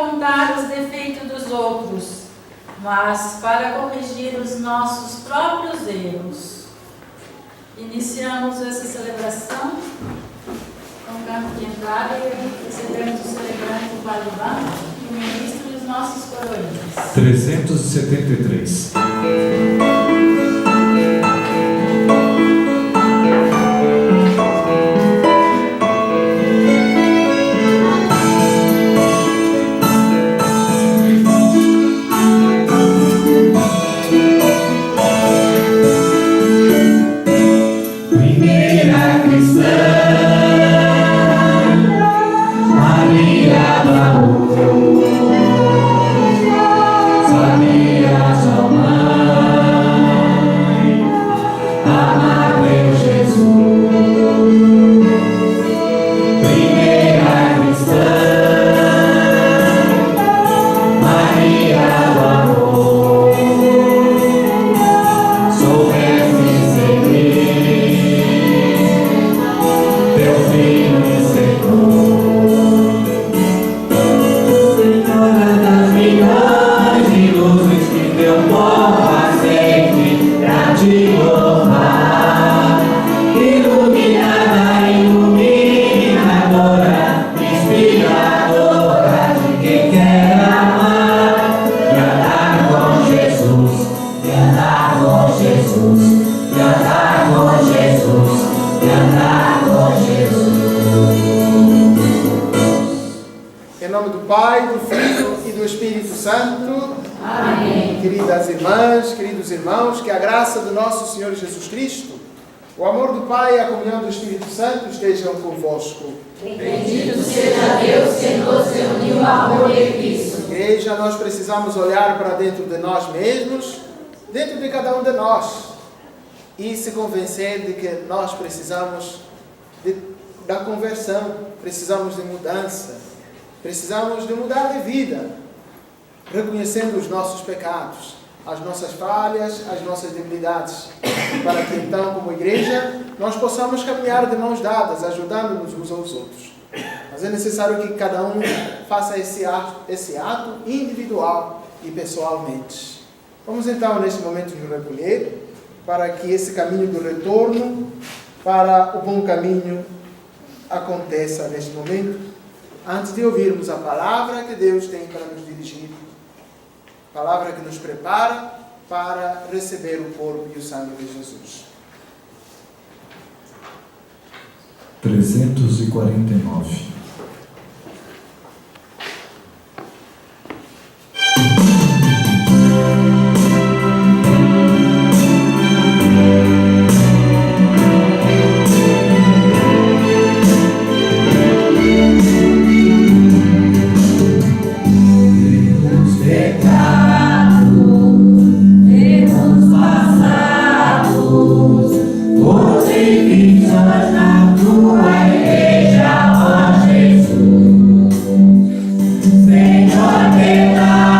apontar os defeitos dos outros, mas para corrigir os nossos próprios erros. Iniciamos essa celebração com o canto de entrada e recebemos o celebrante, o Padre Ivan, o ministro e os nossos coroinhas. 373. Irmãos, que a graça do nosso Senhor Jesus Cristo, o amor do Pai e a comunhão do Espírito Santo estejam convosco. Bendito seja Deus que nos reuniu no amor de Cristo. Igreja, nós precisamos olhar para dentro de nós mesmos, dentro de cada um de nós, e se convencer de que nós precisamos da conversão, precisamos de mudança, precisamos de mudar de vida, reconhecendo os nossos pecados, as nossas falhas, as nossas debilidades, para que então, como igreja, nós possamos caminhar de mãos dadas, ajudando-nos uns aos outros. Mas é necessário que cada um faça esse ato individual e pessoalmente. Vamos então, neste momento, nos recolher, para que esse caminho do retorno para o bom caminho aconteça neste momento, antes de ouvirmos a palavra que Deus tem para nos dirigir. Palavra que nos prepara para receber o corpo e o sangue de Jesus. 349. Na tua igreja, ó Jesus. Senhor, piedade.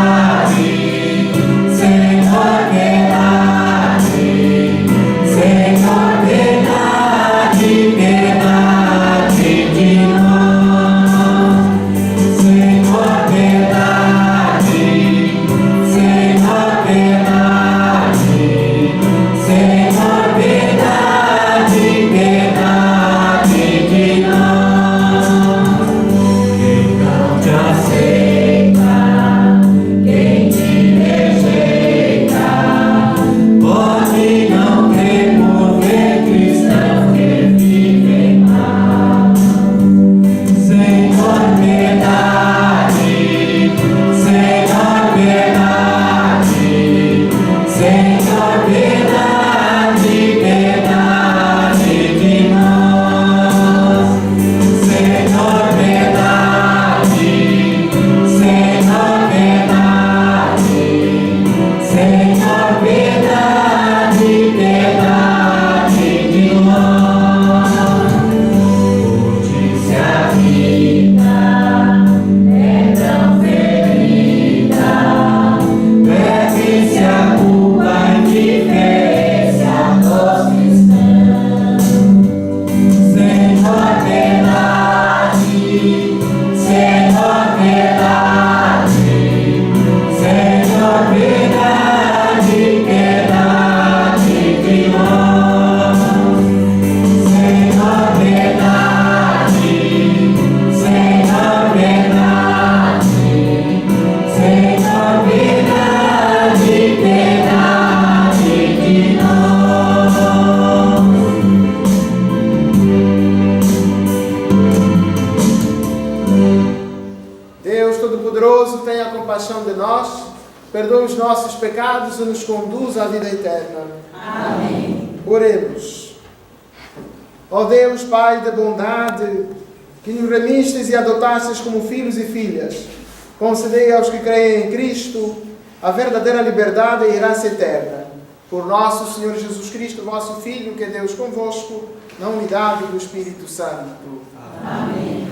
nós, perdoa os nossos pecados e nos conduz à vida eterna. Amém. Oremos. Ó Deus, Pai da bondade, que nos remistes e adotastes como filhos e filhas, concedei aos que creem em Cristo a verdadeira liberdade e herança eterna. Por nosso Senhor Jesus Cristo, vosso Filho, que é Deus convosco, na unidade do Espírito Santo. Amém.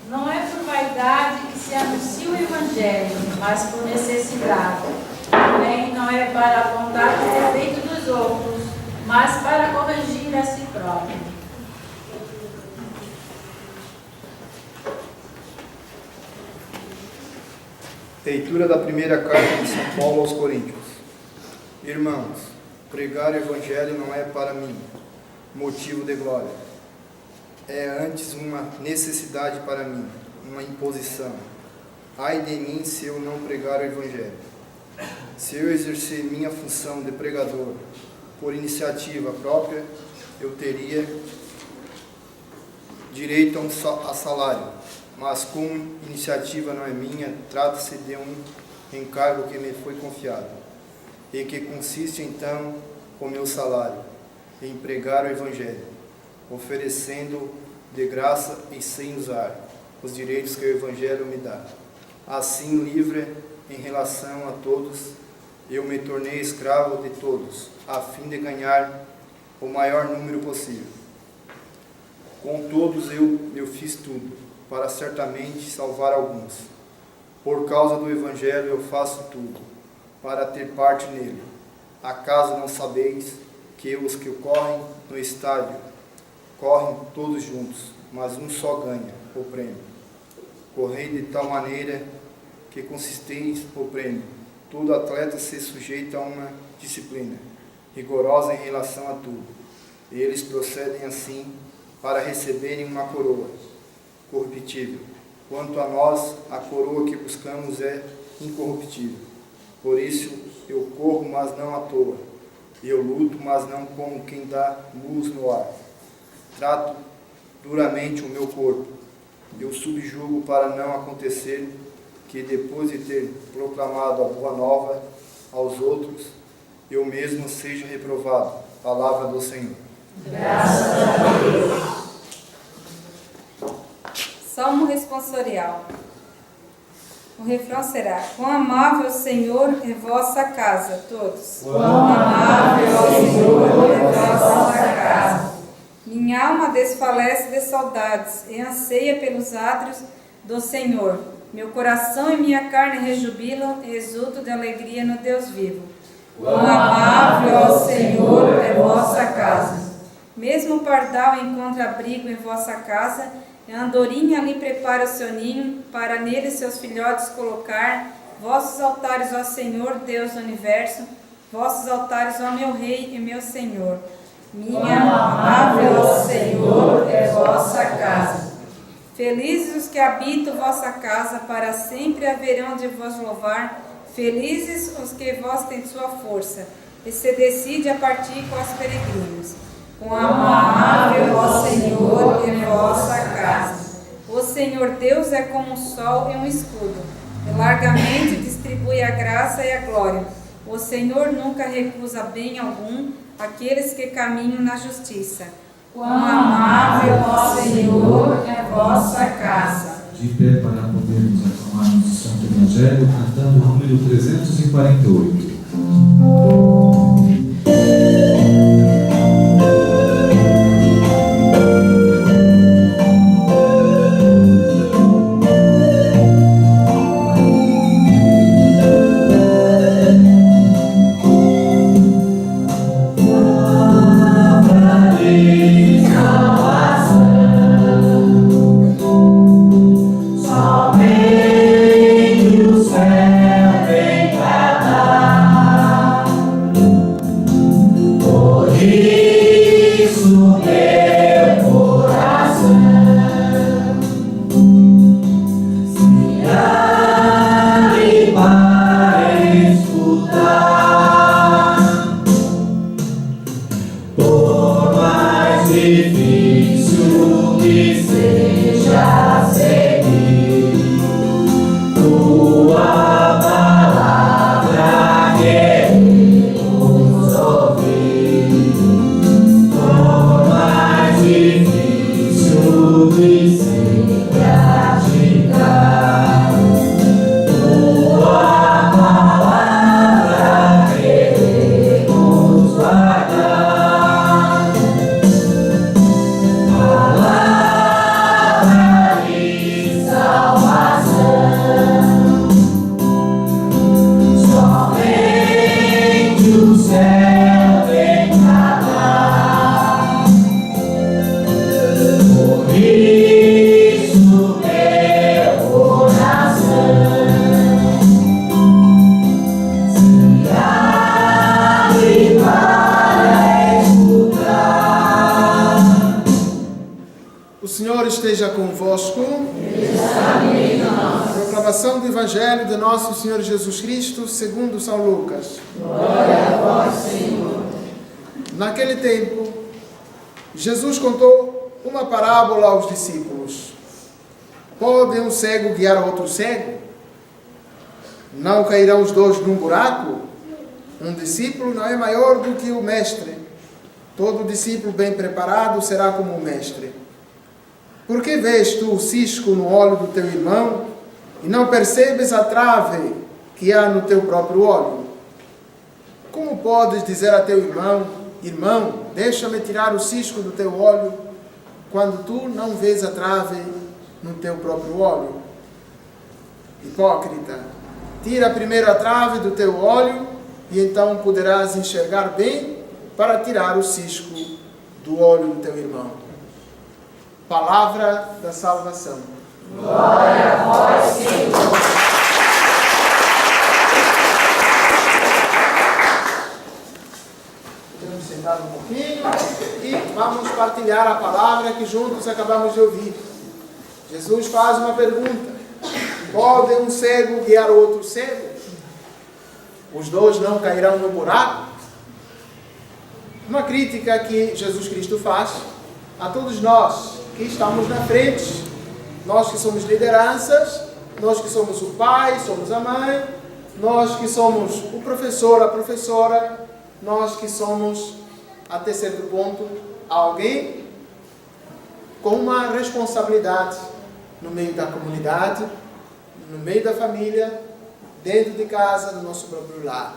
Não é por vaidade que se anuncia o Evangelho, mas por necessidade. Também não é para apontar o defeito dos outros, mas para corrigir a si próprio. Leitura da primeira carta de São Paulo aos Coríntios. Irmãos, pregar o Evangelho não é para mim motivo de glória. É antes uma necessidade para mim, uma imposição. Ai de mim se eu não pregar o Evangelho. Se eu exercer minha função de pregador por iniciativa própria, eu teria direito a salário. Mas como iniciativa não é minha, trata-se de um encargo que me foi confiado, e que consiste então o meu salário, em pregar o Evangelho, oferecendo de graça e sem usar os direitos que o Evangelho me dá. Assim, livre em relação a todos, eu me tornei escravo de todos, a fim de ganhar o maior número possível. Com todos eu fiz tudo, para certamente salvar alguns. Por causa do Evangelho eu faço tudo, para ter parte nele. Acaso não sabeis que os que correm no estádio, correm todos juntos, mas um só ganha o prêmio? Correi de tal maneira que consisteis o prêmio. Todo atleta se sujeita a uma disciplina rigorosa em relação a tudo. E eles procedem assim para receberem uma coroa corruptível. Quanto a nós, a coroa que buscamos é incorruptível. Por isso eu corro, mas não à toa. Eu luto, mas não como quem dá luz no ar. Trato duramente o meu corpo. Eu subjugo para não acontecer que, depois de ter proclamado a boa nova aos outros, eu mesmo seja reprovado. Palavra do Senhor. Graças a Deus. Salmo responsorial. O refrão será: quão amável, Senhor, é vossa casa. Todos. Quão amável, Senhor, é vossa casa. Minha alma desfalece de saudades e anseia pelos átrios do Senhor. Meu coração e minha carne rejubilam e exulto de alegria no Deus vivo. Quão amável, Senhor, é vossa casa. Mesmo o pardal encontra abrigo em vossa casa, e a andorinha ali prepara o seu ninho, para nele seus filhotes colocar. Vossos altares, ó Senhor, Deus do universo, vossos altares, ó meu Rei e meu Senhor. Minha amável, ó Senhor, é vossa casa. Felizes os que habitam vossa casa, para sempre haverão de vos louvar. Felizes os que vós têm sua força, e se decide a partir com os peregrinos. Quão amável, ó Senhor, é vossa casa. O Senhor Deus é como um sol e um escudo, e largamente distribui a graça e a glória. O Senhor nunca recusa bem algum àqueles que caminham na justiça. Quão amável, ó Senhor, é vossa casa. De pé para podermos aclamarmos o Santo Evangelho, cantando o número 348. Somente o céu vem cantar. céu vem cantar. Por isso meu coração se abre para escutar. O Senhor esteja convosco. Proclamação do Evangelho de nosso Senhor Jesus Cristo, segundo São Lucas. Glória a vós, Senhor. Naquele tempo, Jesus contou uma parábola aos discípulos. Pode um cego guiar outro cego? Não cairão os dois num buraco? Um discípulo não é maior do que o mestre. Todo discípulo bem preparado será como o mestre. Por que vês tu o cisco no olho do teu irmão e não percebes a trave que há no teu próprio olho? Como podes dizer a teu irmão: irmão, deixa-me tirar o cisco do teu olho, quando tu não vês a trave no teu próprio olho? Hipócrita, tira primeiro a trave do teu olho e então poderás enxergar bem para tirar o cisco do olho do teu irmão. Palavra da salvação. Glória a vós, Senhor. Podemos sentar um pouquinho e vamos partilhar a palavra que juntos acabamos de ouvir. Jesus faz uma pergunta: pode um cego guiar outro cego? Os dois não cairão no buraco? Uma crítica que Jesus Cristo faz a todos nós que estamos na frente, nós que somos lideranças, nós que somos o pai, somos a mãe, nós que somos o professor, a professora, nós que somos, até certo ponto, alguém com uma responsabilidade no meio da comunidade, no meio da família, dentro de casa, no nosso próprio lar.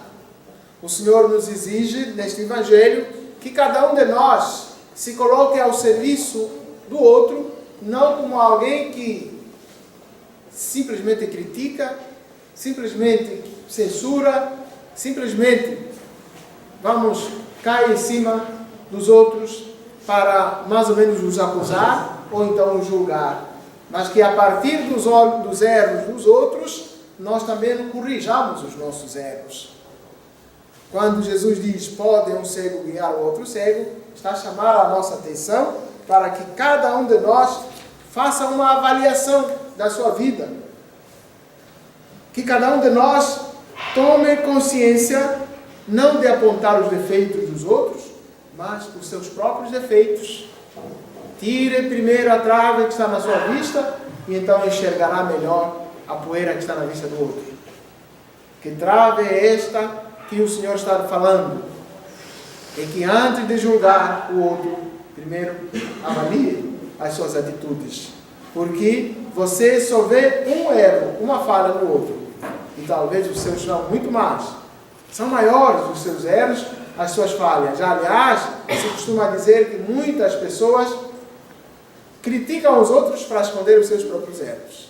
O Senhor nos exige, neste Evangelho, que cada um de nós se coloque ao serviço do outro, não como alguém que simplesmente critica, simplesmente censura, simplesmente vamos cair em cima dos outros para mais ou menos os acusar ou então os julgar, mas que a partir dos erros dos outros nós também corrijamos os nossos erros. Quando Jesus diz: pode um cego guiar o outro cego, está a chamar a nossa atenção para que cada um de nós faça uma avaliação da sua vida. Que cada um de nós tome consciência não de apontar os defeitos dos outros, mas os seus próprios defeitos. Tire primeiro a trave que está na sua vista e então enxergará melhor a poeira que está na vista do outro. Que trave é esta que o Senhor está falando? É que antes de julgar o outro, primeiro avalie as suas atitudes. Porque você só vê um erro, uma falha no outro. E talvez os seus são muito mais. São maiores os seus erros, as suas falhas. Aliás, se costuma dizer que muitas pessoas criticam os outros para esconder os seus próprios erros.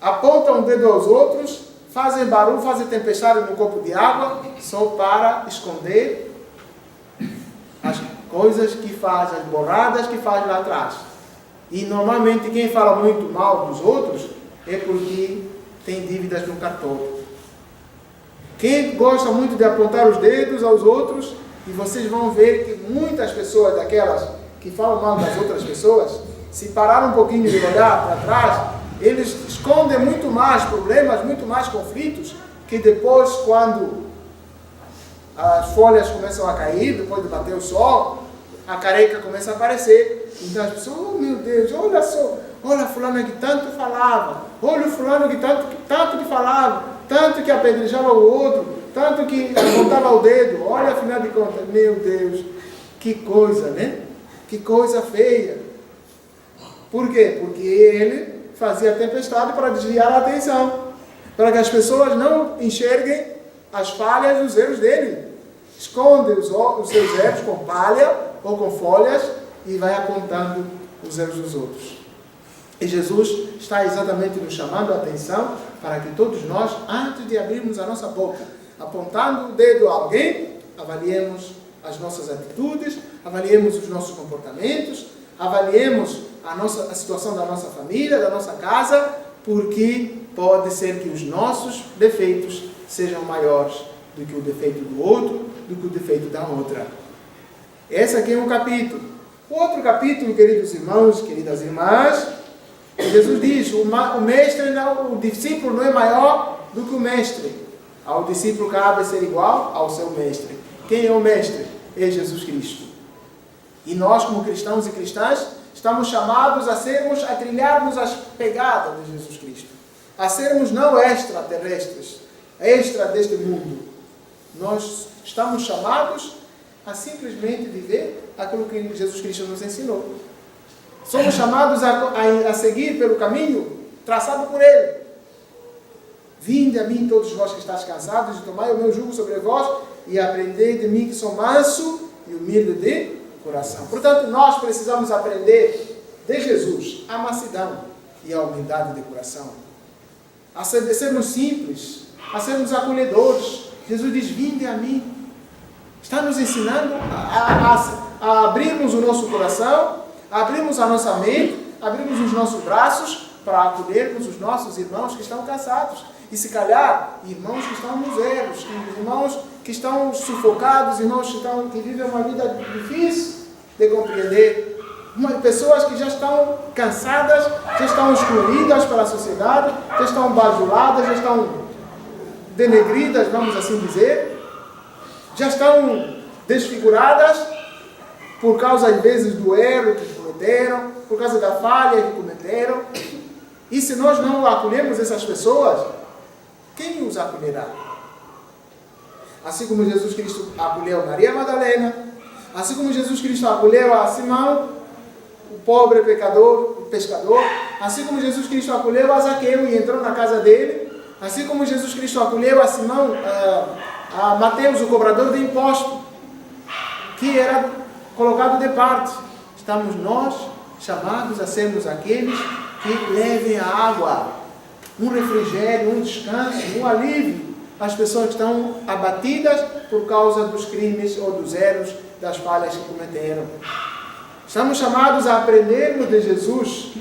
Apontam o dedo aos outros, fazem barulho, fazem tempestade no copo de água, só para esconder as coisas que faz, as borradas que faz lá atrás. E normalmente quem fala muito mal dos outros é porque tem dívidas no cartão. Quem gosta muito de apontar os dedos aos outros, e vocês vão ver que muitas pessoas daquelas que falam mal das outras pessoas, se parar um pouquinho de olhar para trás, eles escondem muito mais problemas, muito mais conflitos, que depois, quando as folhas começam a cair, depois de bater o sol, a careca começa a aparecer. Então as pessoas: oh meu Deus, olha só, olha fulano que tanto falava, olha o fulano que tanto que falava, tanto que apedrejava o outro, tanto que apontava o dedo, olha afinal de contas, meu Deus, que coisa, né? Que coisa feia. Por quê? Porque ele fazia tempestade para desviar a atenção, para que as pessoas não enxerguem as falhas e os erros dele. Esconde os seus erros com palha ou com folhas e vai apontando os erros dos outros. E Jesus está exatamente nos chamando a atenção para que todos nós, antes de abrirmos a nossa boca, apontando o dedo a alguém, avaliemos as nossas atitudes, avaliemos os nossos comportamentos, avaliemos a situação da nossa família, da nossa casa, porque pode ser que os nossos defeitos sejam maiores do que o defeito do outro, do que o defeito da outra. Esse aqui é um capítulo. Outro capítulo, queridos irmãos, queridas irmãs, Jesus diz, o discípulo não é maior do que o mestre. Ao discípulo cabe ser igual ao seu mestre. Quem é o mestre? É Jesus Cristo. E nós, como cristãos e cristãs, estamos chamados a trilharmos as pegadas de Jesus Cristo. A sermos não extraterrestres, extra deste mundo. Nós estamos chamados a simplesmente viver aquilo que Jesus Cristo nos ensinou. Somos chamados a seguir pelo caminho traçado por Ele. Vinde a mim todos vós que estáis cansados, e tomai o meu jugo sobre vós, e aprendei de mim que sou manso e humilde de coração. Portanto, nós precisamos aprender de Jesus a mansidão e a humildade de coração. A sermos simples, a sermos acolhedores. Jesus diz, vinde a mim. Está nos ensinando a abrirmos o nosso coração, a abrirmos a nossa mente, abrirmos os nossos braços para acolhermos os nossos irmãos que estão cansados. E se calhar, irmãos que estão nos erros, irmãos que estão sufocados, irmãos que vivem uma vida difícil de compreender. Pessoas que já estão cansadas, já estão excluídas pela sociedade, já estão bajuladas, já estão denegridas, vamos assim dizer, já estão desfiguradas por causa, às vezes, do erro que cometeram, por causa da falha que cometeram. E se nós não acolhemos essas pessoas, quem os acolherá? Assim como Jesus Cristo acolheu Maria Madalena, assim como Jesus Cristo acolheu a Simão, o pobre pecador, o pescador, assim como Jesus Cristo acolheu a Zaqueu e entrou na casa dele, assim como Jesus Cristo acolheu a Simão, a Mateus, o cobrador de imposto, que era colocado de parte. Estamos nós chamados a sermos aqueles que levem a água, um refrigério, um descanso, um alívio às pessoas que estão abatidas por causa dos crimes ou dos erros, das falhas que cometeram. Estamos chamados a aprendermos de Jesus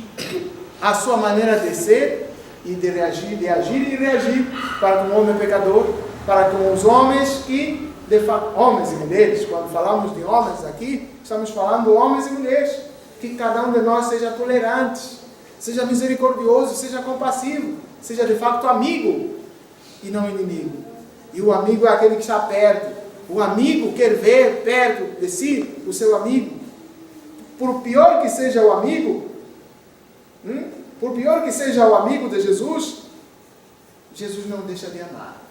a sua maneira de ser e de reagir, de agir e reagir para com o homem pecador, para com os homens que, de fato, homens e mulheres. Quando falamos de homens aqui, estamos falando de homens e mulheres, que cada um de nós seja tolerante, seja misericordioso, seja compassivo, seja de facto amigo e não inimigo. E o amigo é aquele que está perto. O amigo quer ver perto de si o seu amigo. Por pior que seja o amigo, por pior que seja o amigo de Jesus, Jesus não deixa de amar.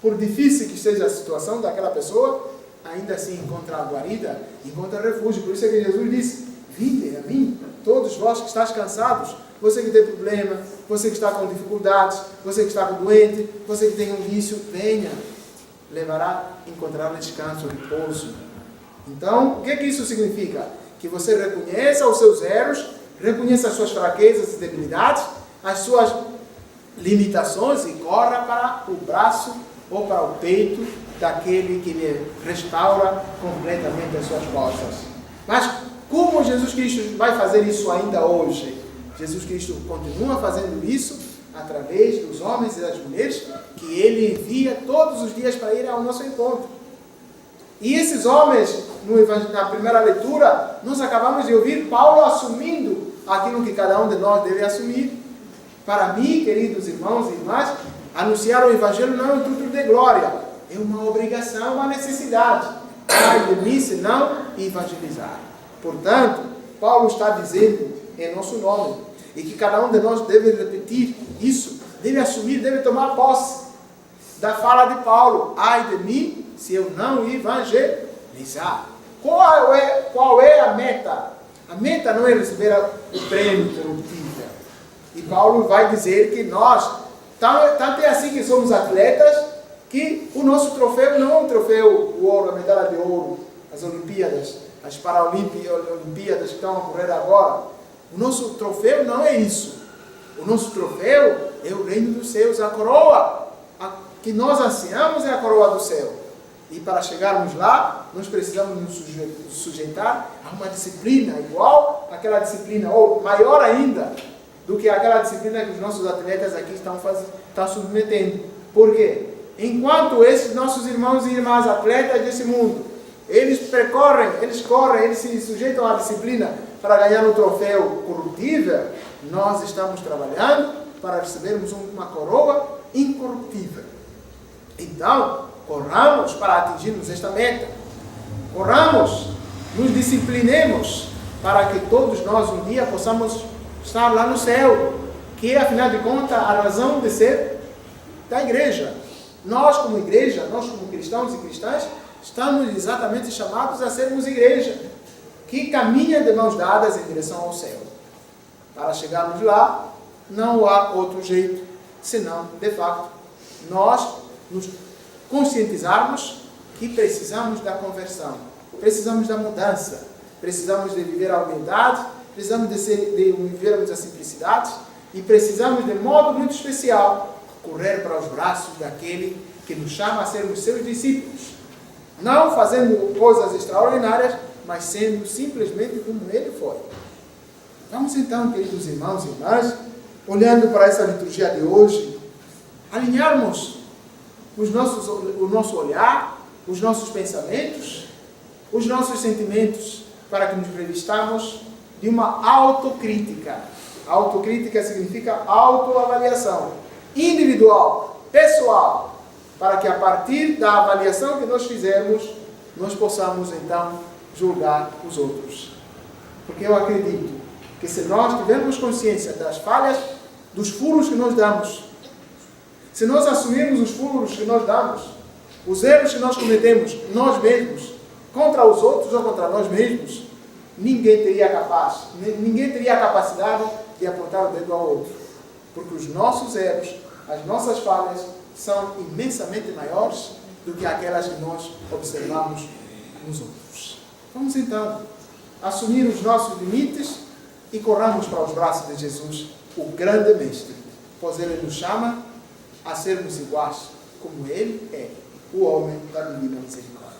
Por difícil que seja a situação daquela pessoa, ainda assim encontra a guarida, encontra refúgio. Por isso é que Jesus disse, vinde a mim, todos vós que estáis cansados, você que tem problema, você que está com dificuldades, você que está doente, você que tem um vício, venha, encontrará descanso, repouso. Então, o que isso significa? Que você reconheça os seus erros, reconheça as suas fraquezas e debilidades, as suas limitações e corra para o braço ou para o peito daquele que lhe restaura completamente as suas forças. Mas como Jesus Cristo vai fazer isso ainda hoje? Jesus Cristo continua fazendo isso através dos homens e das mulheres que Ele envia todos os dias para ir ao nosso encontro. E esses homens, na primeira leitura, nós acabamos de ouvir Paulo assumindo aquilo que cada um de nós deve assumir. Para mim, queridos irmãos e irmãs, anunciar o Evangelho não é um título de glória, é uma obrigação, uma necessidade. Ai de mim se não evangelizar. Portanto, Paulo está dizendo em nosso nome, e que cada um de nós deve repetir isso, deve assumir, deve tomar posse da fala de Paulo. Ai de mim se eu não evangelizar. Qual é a meta? A meta não é receber o prêmio corruptível. E Paulo vai dizer que nós, tanto é assim que somos atletas, que o nosso troféu não é um troféu, o ouro, a medalha de ouro, as Olimpíadas, as Paralimpíadas que estão a ocorrer agora. O nosso troféu não é isso. O nosso troféu é o reino dos céus, a coroa, que nós ansiamos é a coroa do céu. E para chegarmos lá, nós precisamos nos sujeitar a uma disciplina igual àquela disciplina, ou maior ainda do que aquela disciplina que os nossos atletas aqui estão submetendo. Por quê? Enquanto esses nossos irmãos e irmãs atletas desse mundo, eles correm, eles se sujeitam à disciplina para ganhar um troféu corruptível, nós estamos trabalhando para recebermos uma coroa incorruptível. Então, corramos para atingirmos esta meta. Corramos, nos disciplinemos para que todos nós um dia possamos estar lá no céu, que é, afinal de contas, a razão de ser da igreja. Nós, como igreja, nós como cristãos e cristãs, estamos exatamente chamados a sermos igreja, que caminha de mãos dadas em direção ao céu. Para chegarmos lá, não há outro jeito, senão, de fato, nós nos conscientizarmos que precisamos da conversão, precisamos da mudança, precisamos de viver a humildade, precisamos de vivermos a simplicidade e precisamos, de modo muito especial, correr para os braços daquele que nos chama a sermos seus discípulos. Não fazendo coisas extraordinárias, mas sendo simplesmente como ele foi. Vamos então, queridos irmãos e irmãs, olhando para essa liturgia de hoje, alinharmos o nosso olhar, os nossos pensamentos, os nossos sentimentos, para que nos revistamos de uma autocrítica. Autocrítica significa autoavaliação, individual, pessoal, para que a partir da avaliação que nós fizermos, nós possamos então julgar os outros. Porque eu acredito que se nós tivermos consciência das falhas, dos furos que nós damos, se nós assumirmos os furos que nós damos, os erros que nós cometemos nós mesmos, contra os outros ou contra nós mesmos, ninguém teria a capacidade de apontar o dedo ao outro. Porque os nossos erros, as nossas falhas, são imensamente maiores do que aquelas que nós observamos nos outros. Vamos então assumir os nossos limites e corramos para os braços de Jesus, o grande Mestre, pois Ele nos chama a sermos iguais, como Ele é, o homem da divina misericórdia.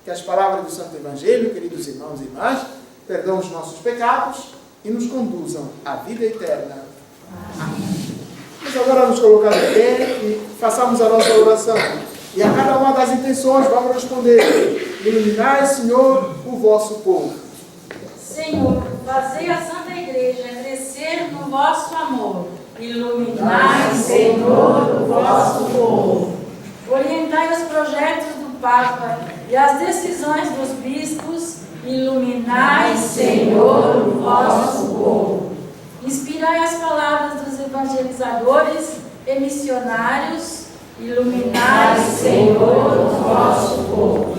Que as palavras do Santo Evangelho, queridos irmãos e irmãs, perdoem os nossos pecados e nos conduzam à vida eterna. Amém. Vamos agora nos colocar de pé e façamos a nossa oração. E a cada uma das intenções vamos responder: iluminai, Senhor, o vosso povo. Senhor, fazei a Santa Igreja crescer no vosso amor. Iluminai, Senhor, o vosso povo. Orientai os projetos do Papa e as decisões dos bispos. Iluminai, Senhor, o vosso povo. Inspirai as palavras dos evangelizadores e missionários. Iluminai, Senhor, o vosso povo.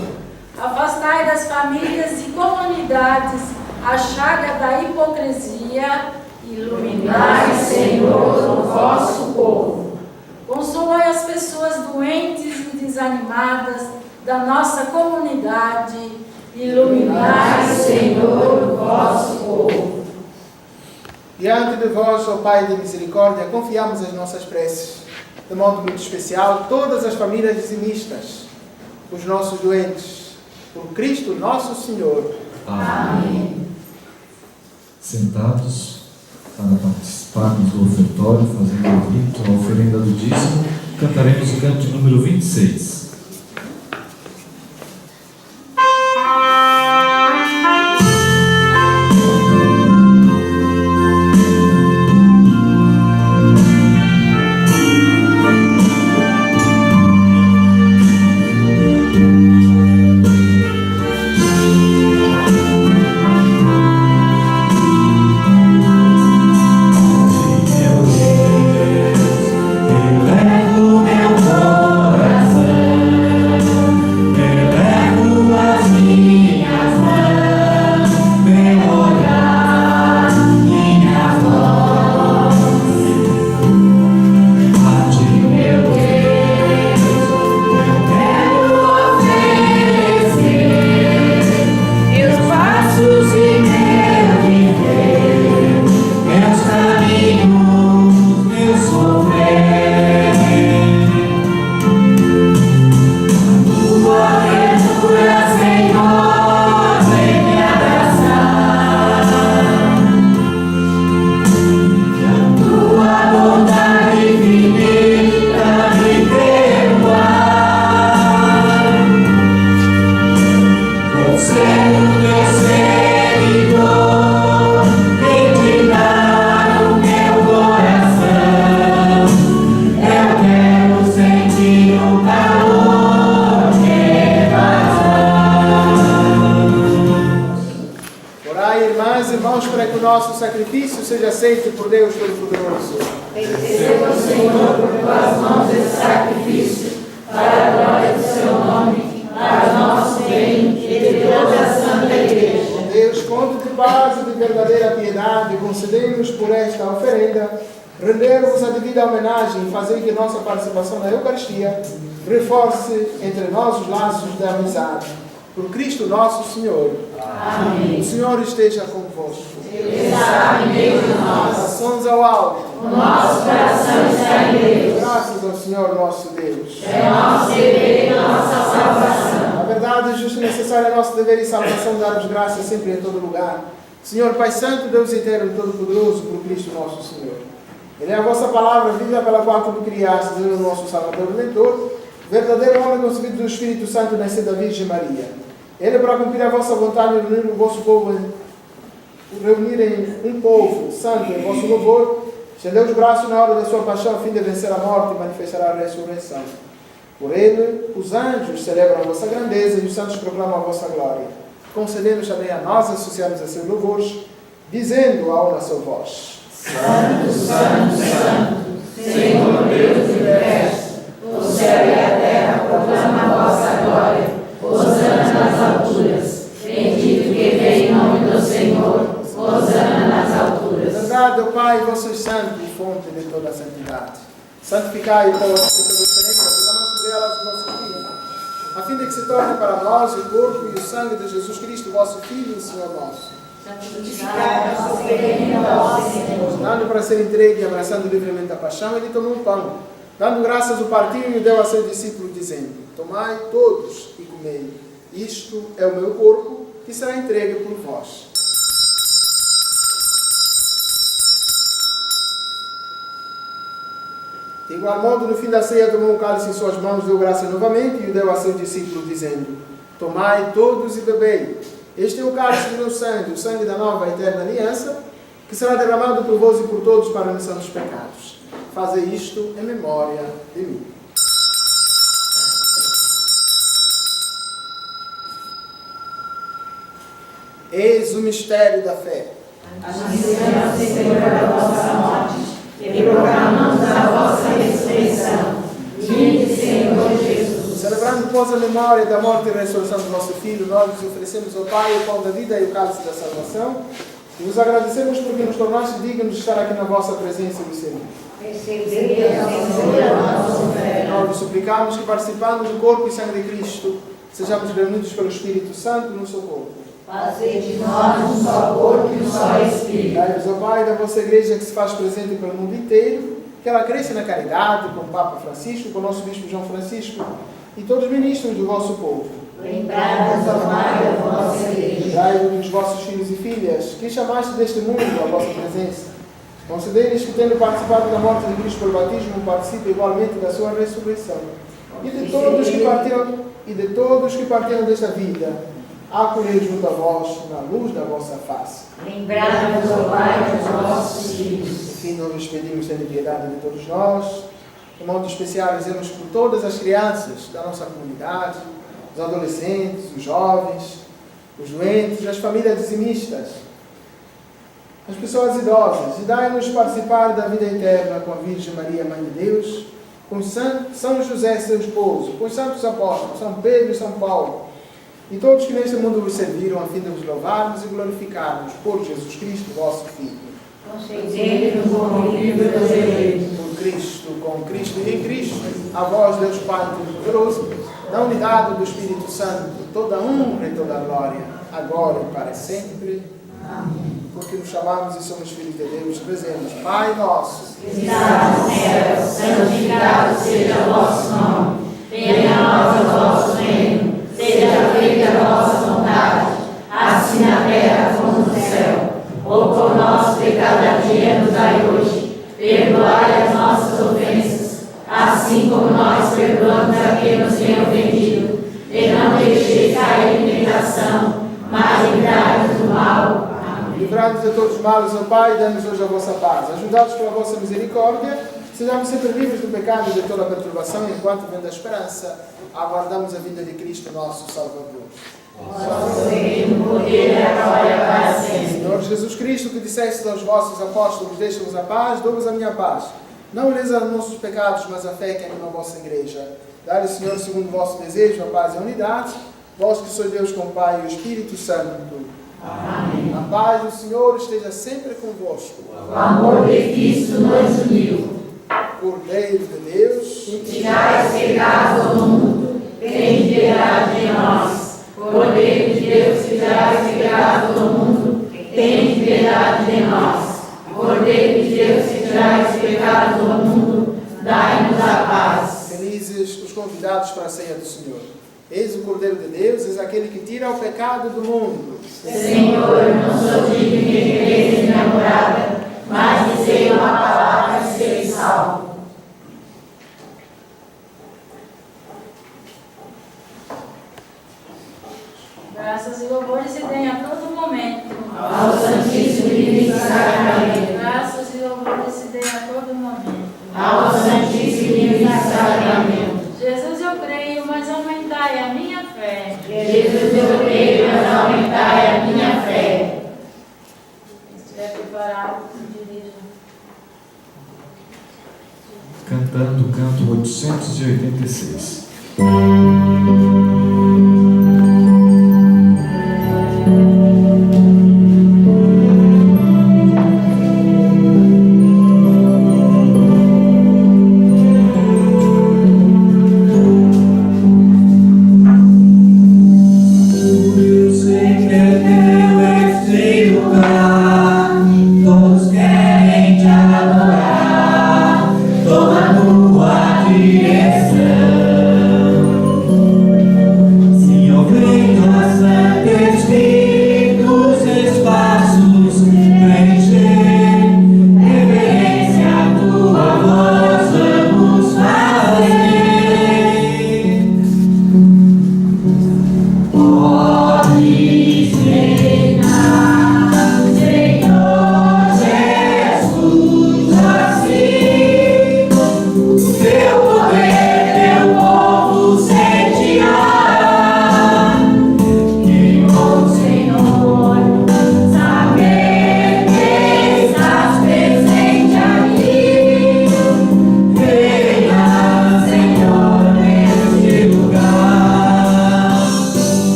Afastai das famílias e comunidades a chaga da hipocrisia. Iluminai, Senhor, o vosso povo. Consolai as pessoas doentes e desanimadas da nossa comunidade. Iluminai, Senhor, o vosso povo. Diante de vós, ó Pai de misericórdia, confiamos as nossas preces, de modo muito especial, todas as famílias dizimistas, os nossos doentes, por Cristo nosso Senhor. Amém. Sentados para participarmos do ofertório, fazendo o rito, a oferenda do dízimo, cantaremos o canto número 26. Elevo meu coração. nosso sacrifício seja aceito por Deus Todo-Poderoso. Receba, Senhor, por tuas mãos esse sacrifício, para a glória do seu nome, para o nosso bem e de toda a Santa Igreja. Deus, conto de paz e de verdadeira piedade, concedei-nos por esta oferenda, render-vos a devida homenagem e fazer que nossa participação na Eucaristia reforce entre nós os laços da amizade. Por Cristo nosso Senhor. Amém. O Senhor esteja convosco. Ele está em meio de nós. Orações ao alto. O nosso coração está em Deus. Graças ao Senhor nosso Deus. É nosso dever e nossa salvação. A verdade, justa e necessária é nosso dever e salvação, dar-vos graça sempre em todo lugar. Senhor Pai Santo, Deus eterno e todo-poderoso, por Cristo nosso Senhor. Ele é a vossa palavra viva pela qual tudo criastes, Ele é o nosso Salvador Redentor, verdadeiro homem concebido do Espírito Santo, nascido da Virgem Maria. Ele, para cumprir a vossa vontade e reunir o vosso povo, reunirem um povo santo em vosso louvor, estendeu os braços na hora da sua paixão, a fim de vencer a morte e manifestar a ressurreição. Por ele, os anjos celebram a vossa grandeza e os santos proclamam a vossa glória. Concedendo-nos também a nós associarmos a seus louvores, dizendo a uma só voz: Santo, Santo, Santo, Senhor Deus do universo, o céu e a terra proclamam a vossa glória. Hosana nas alturas. Bendito que vem em nome do Senhor. Hosana nas alturas. Verdade, ó Pai, vosso santo e fonte de toda a santidade. Santificai, pois, estas oferendas, derramando sobre elas o vosso Filho, a fim de que se torne para nós o corpo e o sangue de Jesus Cristo, vosso Filho e Senhor nosso. Santificai a nossa oferenda, ó Senhor. Dando para ser entregue e abraçando livremente a paixão, ele tomou um pão. Dando graças, o partiu e o deu a seus discípulos, dizendo: Tomai todos e comei. Isto é o meu corpo, que será entregue por vós. De igual modo, no fim da ceia, tomou um cálice em suas mãos, deu graças novamente e o deu a seus discípulos, dizendo: Tomai todos e bebei. Este é o cálice do meu sangue, o sangue da nova e eterna aliança, que será derramado por vós e por todos para a remissão dos pecados. Fazei isto em memória de mim. Eis o mistério da fé. Anunciamos, Senhor, a vossa morte e proclamamos a vossa ressurreição. Vinde, Senhor Jesus. Celebrando, pois, a memória da morte e ressurreição do nosso Filho, nós vos oferecemos ao Pai o pão da vida e o cálice da salvação, e vos agradecemos porque nos tornaste dignos de estar aqui na vossa presença e servir. Recebei, Senhor, a nossa oferta. Nós vos suplicamos que, participando do corpo e sangue de Cristo, sejamos reunidos pelo Espírito Santo no seu corpo. Fazei de nós um só corpo e um só Espírito. Dai-vos, ó Pai, da vossa Igreja que se faz presente pelo mundo inteiro, que ela cresça na caridade, com o Papa Francisco, com o nosso Bispo João Francisco e todos os ministros do vosso povo. Lembrai-vos, ó Pai, da vossa Igreja. Dai-vos os vossos filhos e filhas, que chamaste deste mundo à vossa presença. Concedei-lhes que, tendo participado da morte de Cristo pelo batismo, participem igualmente da sua ressurreição. E de todos que partiram desta vida, acolhei junto a vós, na luz da vossa face. Lembrai-vos, ó Pai, dos vossos filhos. Enfim, nós nos pedimos tendo piedade de todos nós. De modo especial, rezemos por todas as crianças da nossa comunidade, os adolescentes, os jovens, os doentes, as famílias dizimistas, as pessoas idosas. E dai-nos participar da vida eterna com a Virgem Maria, Mãe de Deus, com São José, seu esposo, com os santos apóstolos, São Pedro e São Paulo, e todos que neste mundo vos serviram, a fim de vos louvarmos e glorificarmos por Jesus Cristo, vosso Filho. Concedei-nos o convívio dos eleitos. Por Cristo, com Cristo e em Cristo, a vós, Deus Pai Todo-Poderoso, na unidade do Espírito Santo, toda honra e toda glória, agora e para sempre. Amém. Porque nos chamamos e somos filhos de Deus, rezemos: Pai nosso, Que estás no céu, santificado seja o vosso nome. Venha a nós o vosso reino. Seja feita a vossa vontade, assim na terra como no céu. O pão nosso de cada dia nos dai hoje. Perdoai as nossas ofensas, assim como nós perdoamos a quem nos tem ofendido. E não deixeis cair em tentação, mas livrai-nos do mal. Amém. livrai-nos de todos os males, ó Pai, e dai-nos hoje a vossa paz. Ajudados pela vossa misericórdia, sejamos sempre livres do pecado e de toda a perturbação, enquanto, vendo a esperança, aguardamos a vinda de Cristo, nosso Salvador. Vosso reino, o poder e a glória para sempre. Senhor Jesus Cristo, que disseste aos vossos apóstolos, deixa-vos a paz, dou-vos a minha paz. Não lhes a nossos pecados, mas a fé que anima a vossa igreja. Dai, Senhor, segundo o vosso desejo, a paz e a unidade, vós que sois Deus com o Pai e o Espírito Santo. Amém. A paz do Senhor esteja sempre convosco. O amor de Cristo nos uniu. Cordeiro de Deus, Tirais pecado do mundo, tem piedade de nós. Cordeiro de Deus, tirais pecado do mundo, tem piedade de nós. Cordeiro de Deus, tirais pecado do mundo, dai-nos a paz. felizes os convidados para a ceia do Senhor. Eis o Cordeiro de Deus, eis aquele que tira o pecado do mundo. Senhor, não sou digno de entrar em minha morada, mas dizei uma palavra e serei salvo. Graças e louvores se deem a todo momento Ao Santíssimo e Divino Sacramento. Graças e louvores se deem a todo momento Ao Santíssimo e Divino Sacramento. Jesus, eu creio, mas aumentai a minha fé. Jesus, eu creio, mas aumentai a minha fé. Quem estiver preparado, dirija. Cantando o canto 886.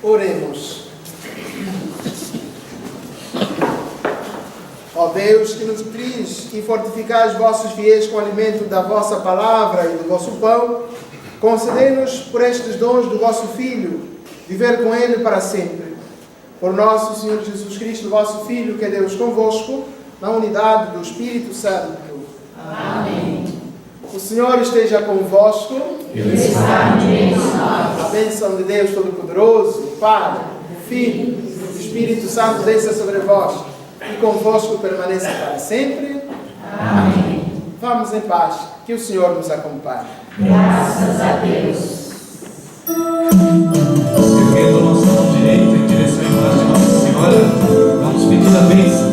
Oremos. Ó Deus, que nutris e fortificais vossos fiéis com o alimento da vossa palavra e do vosso pão, concedei-nos por estes dons do vosso Filho, viver com Ele para sempre. Por nosso Senhor Jesus Cristo, vosso Filho, que é Deus convosco, na unidade do Espírito Santo. Amém. O Senhor esteja convosco. Ele Está no meio de nós. A bênção de Deus Todo-Poderoso, o Pai, o Filho, o Espírito Santo desça sobre vós e convosco permaneça para sempre. Amém. Vamos em paz. Que o Senhor nos acompanhe. Graças a Deus. Erguendo a nossa mão direita em direção à imagem de Nossa Senhora, vamos pedir a bênção.